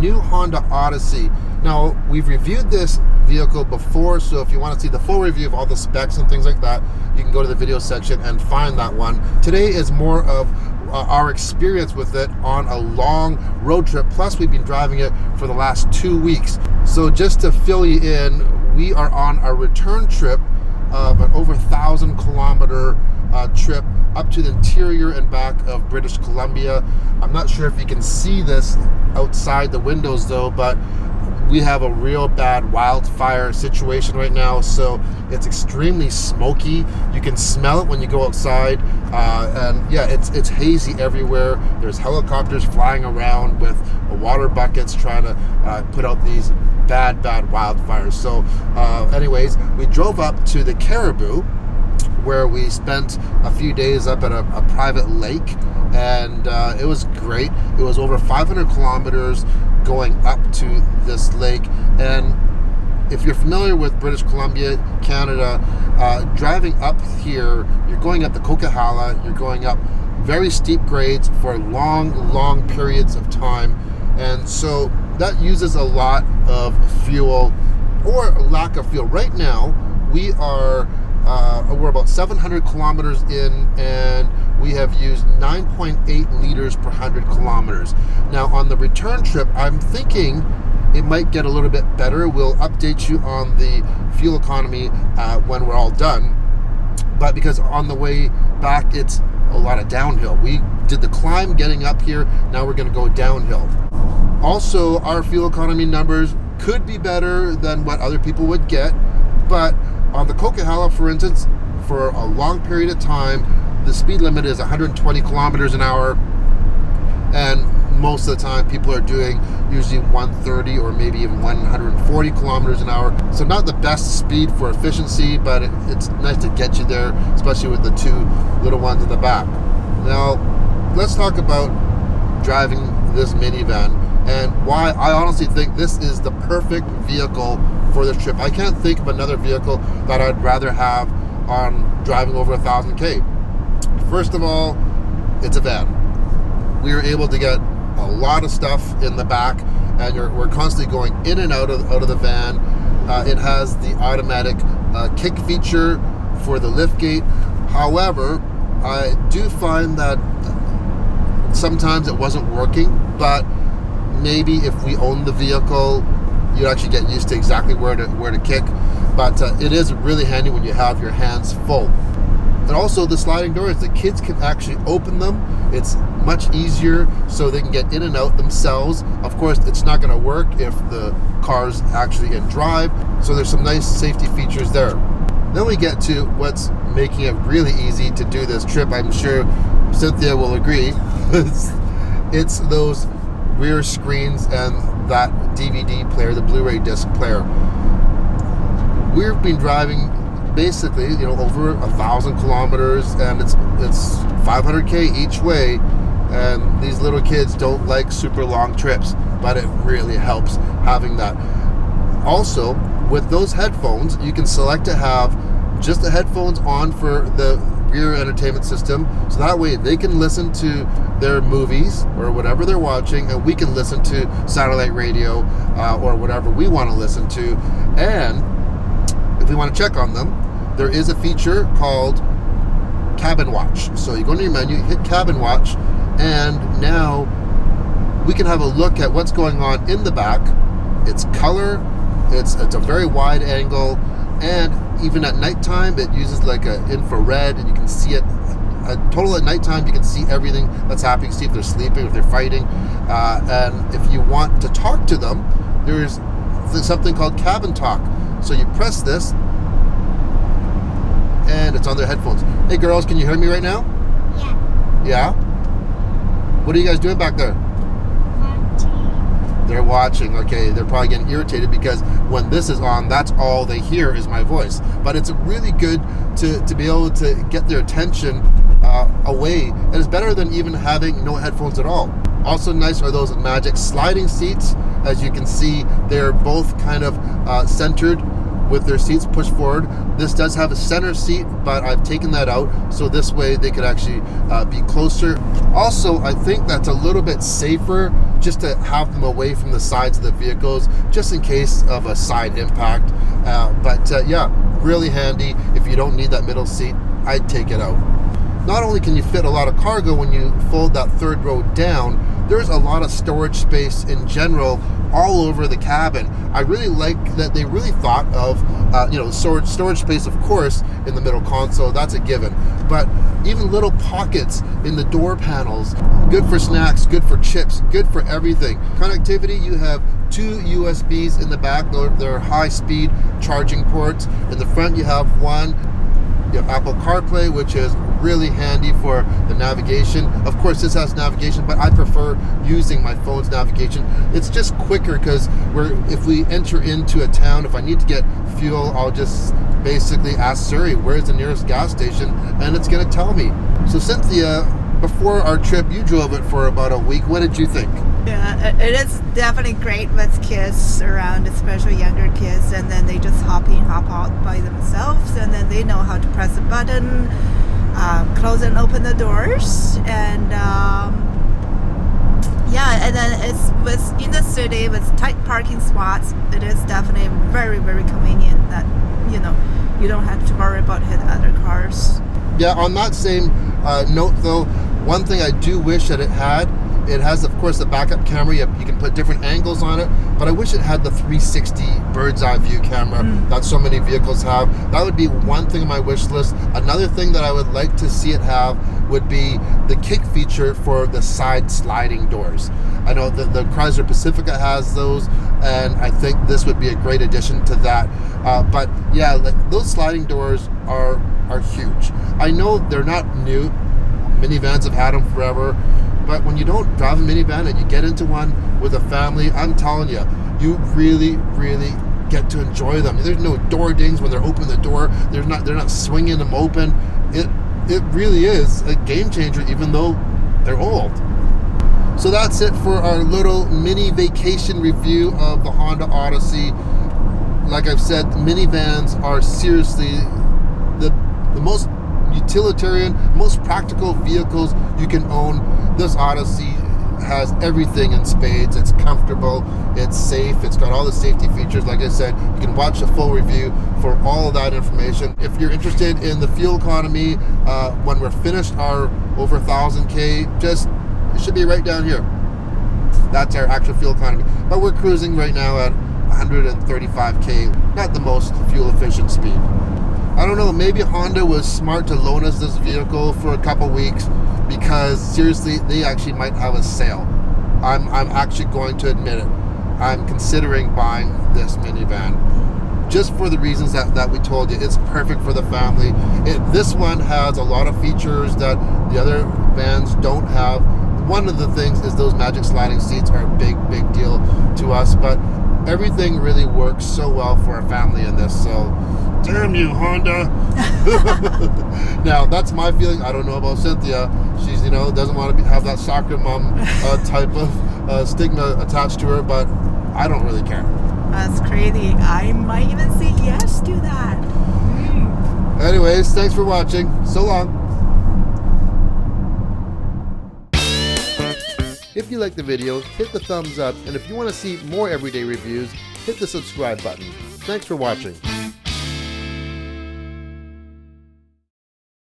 new Honda Odyssey. Now, we've reviewed this vehicle before, so if you want to see the full review of all the specs and things like that, you can go to the video section and find that one. Today is more of our experience with it on a long road trip, plus we've been driving it for the last 2 weeks. So just to fill you in, we are on a return trip of an over 1,000 kilometer trip up to the interior and back of British Columbia. I'm not sure if you can see this outside the windows though, but we have a real bad wildfire situation right now, so it's extremely smoky. You can smell it when you go outside, and yeah, it's hazy everywhere. There's helicopters flying around with water buckets trying to put out these bad wildfires. So anyways, we drove up to the Caribou, where we spent a few days up at a private lake, and it was great. It was over 500 kilometers going up to this lake. And if you're familiar with British Columbia, Canada, driving up here, you're going up the Coquihalla, you're going up very steep grades for long periods of time, and so that uses a lot of fuel or lack of fuel. Right now we're about 700 kilometers in, and we have used 9.8 liters per 100 kilometers. Now on the return trip, I'm thinking it might get a little bit better. We'll update you on the fuel economy when we're all done. But because on the way back, it's a lot of downhill. We did the climb getting up here. Now we're going to go downhill. Also, our fuel economy numbers could be better than what other people would get, but on the Coquihalla, for instance, for a long period of time, the speed limit is 120 kilometers an hour, and most of the time people are doing usually 130 or maybe even 140 kilometers an hour. So not the best speed for efficiency, but it's nice to get you there, especially with the two little ones in the back. Now, let's talk about driving this minivan and why I honestly think this is the perfect vehicle for this trip. I can't think of another vehicle that I'd rather have on driving over 1,000 km. First of all, it's a van. We were able to get a lot of stuff in the back, and we're constantly going in and out of the van. It has the automatic kick feature for the lift gate. However, I do find that sometimes it wasn't working, but maybe if we owned the vehicle, you'd actually get used to exactly where to kick. But it is really handy when you have your hands full. And also the sliding doors, the kids can actually open them. It's much easier, so they can get in and out themselves. Of course, it's not going to work if the car's actually in drive, so there's some nice safety features there. Then we get to what's making it really easy to do this trip. I'm sure Cynthia will agree. It's those rear screens and that DVD player, the Blu-ray disc player. We've been driving basically, over 1,000 kilometers, and it's 500K each way, and these little kids don't like super long trips, but it really helps having that. Also, with those headphones, you can select to have just the headphones on for the rear entertainment system, so that way they can listen to their movies or whatever they're watching, and we can listen to satellite radio or whatever we want to listen to. And if we want to check on them, there is a feature called Cabin Watch. So you go into your menu, hit Cabin Watch, and now we can have a look at what's going on in the back. It's color, it's a very wide angle, and even at nighttime it uses like an infrared, and you can see it. Total at nighttime, you can see everything that's happening, see if they're sleeping, if they're fighting, and if you want to talk to them, there's something called Cabin Talk. So you press this, and it's on their headphones. Hey girls, can you hear me right now? Yeah. Yeah? What are you guys doing back there? Watching. They're watching. Okay, they're probably getting irritated because when this is on, that's all they hear is my voice. But it's really good to be able to get their attention away, and it's better than even having no headphones at all. Also nice are those magic sliding seats. As you can see, they're both kind of centered with their seats pushed forward. This does have a center seat, but I've taken that out, so this way they could actually be closer. Also, I think that's a little bit safer just to have them away from the sides of the vehicles, just in case of a side impact. Yeah, really handy. If you don't need that middle seat, I'd take it out. Not only can you fit a lot of cargo when you fold that third row down, there's a lot of storage space in general all over the cabin. I really like that they really thought of, storage space, of course, in the middle console. That's a given. But even little pockets in the door panels, good for snacks, good for chips, good for everything. Connectivity, you have 2 USBs in the back. They're high-speed charging ports. In the front, you have one. You have Apple CarPlay, which is really handy for the navigation. Of course, this has navigation, but I prefer using my phone's navigation. It's just quicker because if we enter into a town, if I need to get fuel, I'll just basically ask Siri, where's the nearest gas station? And it's going to tell me. So Cynthia, before our trip, you drove it for about a week. What did you think? Yeah, it is definitely great with kids around, especially younger kids, and then they just hop in, hop out by themselves, and then they know how to press a button, close and open the doors, and and then it's in the city with tight parking spots. It is definitely very, very convenient that you don't have to worry about hitting other cars. Yeah, on that same note though, one thing I do wish that it has, of course, the backup camera. You can put different angles on it, but I wish it had the 360 bird's eye view camera that so many vehicles have. That would be one thing on my wish list. Another thing that I would like to see it have would be the kick feature for the side sliding doors. I know the Chrysler Pacifica has those, and I think this would be a great addition to that. But yeah, those sliding doors are huge. I know they're not new. Minivans have had them forever. But when you don't drive a minivan and you get into one with a family, I'm telling you, you really, really get to enjoy them. There's no door dings when they're opening the door. They're not swinging them open. It really is a game changer, even though they're old. So that's it for our little mini vacation review of the Honda Odyssey. Like I've said, minivans are seriously the most utilitarian, most practical vehicles you can own. This Odyssey has everything in spades. It's comfortable, it's safe, it's got all the safety features. Like I said, you can watch a full review for all of that information. If you're interested in the fuel economy, when we're finished our over 1,000K, it should be right down here. That's our actual fuel economy. But we're cruising right now at 135K, not the most fuel efficient speed. I don't know, maybe Honda was smart to loan us this vehicle for a couple weeks, because seriously, they actually might have a sale. I'm actually going to admit it. I'm considering buying this minivan just for the reasons that we told you. It's perfect for the family. This one has a lot of features that the other vans don't have. One of the things is those magic sliding seats are a big deal to us, but everything really works so well for our family in this. So damn you, Honda. Now, that's my feeling. I don't know about Cynthia. She's, doesn't want to have that soccer mom type of stigma attached to her, but I don't really care. That's crazy. I might even say yes to that. Anyways, thanks for watching. So long. If you like the video, hit the thumbs up, and if you want to see more everyday reviews, hit the subscribe button. Thanks for watching.